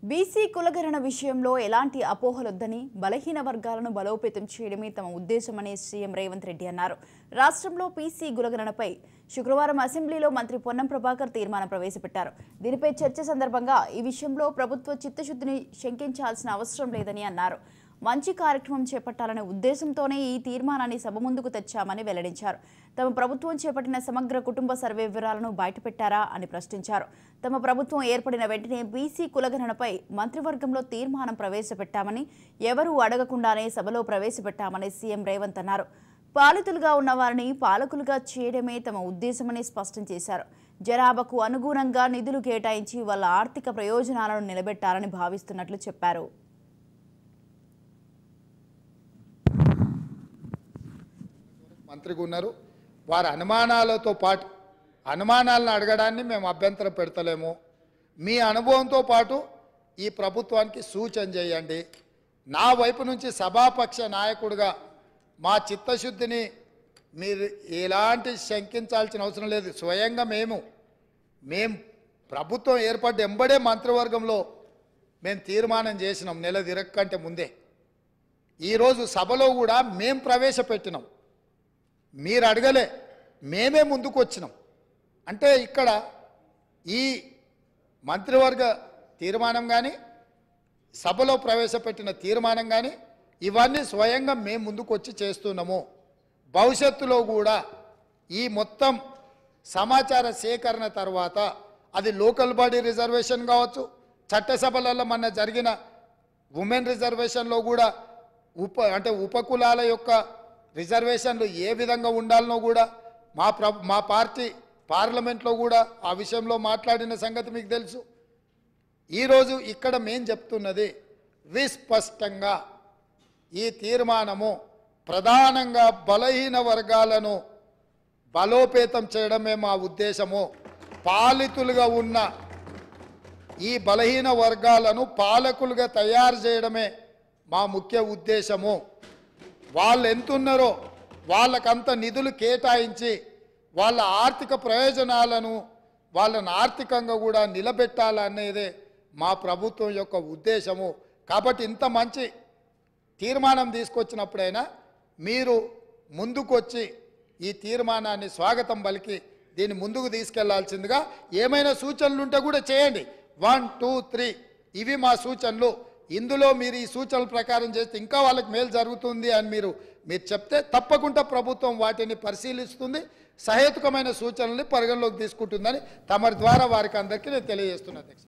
BC కులగణన విషయంలో ఎలాంటి అపోహలొద్దని బలహీన వర్గాలను బలోపేతం చేయడమే తమ ఉద్దేశమని సీఎం రేవంత్ రెడ్డి అన్నారు. రాష్ట్రంలో బీసీ కులగణనపై శుక్రవారం అసెంబ్లీలో మంత్రి పొన్నం ప్రభాకర్ తీర్మానం ప్రవేశపెట్టారు. దీనిపై చర్చ సందర్భంగా ఈ విషయంలో ప్రభుత్వ చిత్తశుద్ధిని శంకించాల్సిన అవసరం లేదని అన్నారు. మంచి కార్యక్రమం చేపట్టాలనే ఉద్దేశంతోనే ఈ తీర్మానాన్ని సభ ముందుకు తెచ్చామని వెల్లడించారు. తమ ప్రభుత్వం చేపట్టిన సమగ్ర కుటుంబ సర్వే వివరాలను బయటపెట్టారా అని ప్రశ్నించారు. తమ ప్రభుత్వం ఏర్పడిన వెంటనే బీసీ కులగణనపై మంత్రివర్గంలో తీర్మానం ప్రవేశపెట్టామని, ఎవరూ అడగకుండానే సభలో ప్రవేశపెట్టామని సీఎం రేవంత్ అన్నారు. పాలితులుగా ఉన్న వారిని పాలకులుగా చేయడమే తమ ఉద్దేశమని స్పష్టం చేశారు. జనాభాకు అనుగుణంగా నిధులు కేటాయించి వాళ్ళ ఆర్థిక ప్రయోజనాలను నిలబెట్టాలని భావిస్తున్నట్లు చెప్పారు. మంత్రిగా ఉన్నారు. వారి అనుమానాలతో పాటు అనుమానాలను అడగడాన్ని మేము అభ్యంతరం పెడతలేము. మీ అనుభవంతో పాటు ఈ ప్రభుత్వానికి సూచన చేయండి. నా వైపు నుంచి సభాపక్ష నాయకుడిగా మా చిత్తశుద్ధిని మీరు ఎలాంటి శంకించాల్సిన అవసరం లేదు. స్వయంగా మేము ప్రభుత్వం ఏర్పడ్డ ఎంబడే మంత్రివర్గంలో మేము తీర్మానం చేసినాం. నెల తిరగకంటే ముందే ఈరోజు సభలో కూడా మేము ప్రవేశపెట్టినాం. మీరు అడగలే, మేమే ముందుకు వచ్చినాం. అంటే ఇక్కడ ఈ మంత్రివర్గ తీర్మానం కానీ సభలో ప్రవేశపెట్టిన తీర్మానం కానీ ఇవన్నీ స్వయంగా మేము ముందుకు వచ్చి చేస్తున్నాము. భవిష్యత్తులో కూడా ఈ మొత్తం సమాచార సేకరణ తర్వాత అది లోకల్ బాడీ రిజర్వేషన్ కావచ్చు, చట్టసభలలో మన జరిగిన ఉమెన్ రిజర్వేషన్లో కూడా ఉపకులాల యొక్క రిజర్వేషన్లు ఏ విధంగా ఉండాలనో కూడా మా పార్టీ పార్లమెంట్లో కూడా ఆ విషయంలో మాట్లాడిన సంగతి మీకు తెలుసు. ఈరోజు ఇక్కడ మేము చెప్తున్నది విస్పష్టంగా ఈ తీర్మానము ప్రధానంగా బలహీన వర్గాలను బలోపేతం చేయడమే మా ఉద్దేశము. పాలితులుగా ఉన్న ఈ బలహీన వర్గాలను పాలకులుగా తయారు చేయడమే మా ముఖ్య ఉద్దేశము. వాళ్ళు ఎంతున్నారో వాళ్ళకంత నిధులు కేటాయించి వాళ్ళ ఆర్థిక ప్రయోజనాలను వాళ్ళని ఆర్థికంగా కూడా నిలబెట్టాలనేదే మా ప్రభుత్వం యొక్క ఉద్దేశము. కాబట్టి ఇంత మంచి తీర్మానం తీసుకొచ్చినప్పుడైనా మీరు ముందుకొచ్చి ఈ తీర్మానాన్ని స్వాగతం పలికి దీన్ని ముందుకు తీసుకెళ్లాల్సిందిగా ఏమైనా సూచనలు ఉంటే కూడా చేయండి. 1, 2, 3 ఇవి మా సూచనలు. ఇందులో మీరు ఈ సూచనల ప్రకారం చేస్తే ఇంకా వాళ్ళకి మేలు జరుగుతుంది అని మీరు చెప్తే తప్పకుండా ప్రభుత్వం వాటిని పరిశీలిస్తుంది, సహేతుకమైన సూచనల్ని పరిగణలోకి తీసుకుంటుందని తమ ద్వారా వారికి అందరికీ నేను తెలియజేస్తున్నాను.